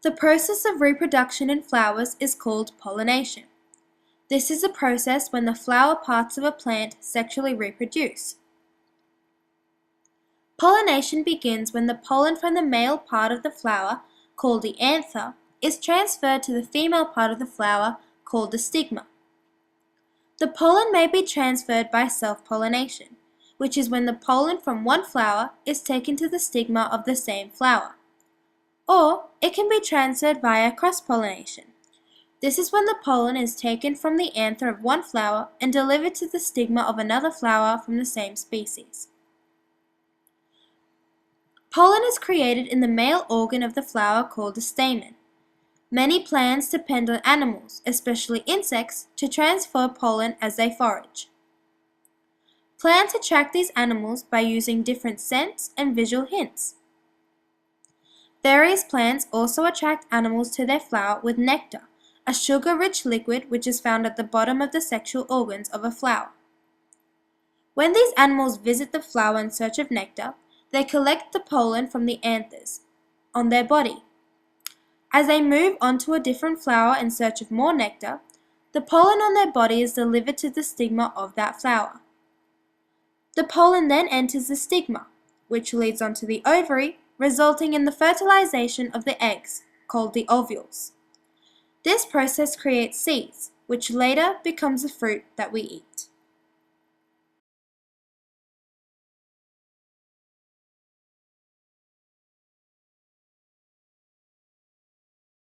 The process of reproduction in flowers is called pollination. This is a process when the flower parts of a plant sexually reproduce. Pollination begins when the pollen from the male part of the flower, called the anther, is transferred to the female part of the flower, called the stigma. The pollen may be transferred by self-pollination, which is when the pollen from one flower is taken to the stigma of the same flower. Or it can be transferred via cross-pollination. This is when the pollen is taken from the anther of one flower and delivered to the stigma of another flower from the same species. Pollen is created in the male organ of the flower called the stamen. Many plants depend on animals, especially insects, to transfer pollen as they forage. Plants attract these animals by using different scents and visual hints. Various plants also attract animals to their flower with nectar, a sugar-rich liquid which is found at the bottom of the sexual organs of a flower. When these animals visit the flower in search of nectar, they collect the pollen from the anthers on their body. As they move on to a different flower in search of more nectar, the pollen on their body is delivered to the stigma of that flower. The pollen then enters the stigma, which leads onto the ovary, resulting in the fertilization of the eggs, called the ovules. This process creates seeds, which later becomes the fruit that we eat.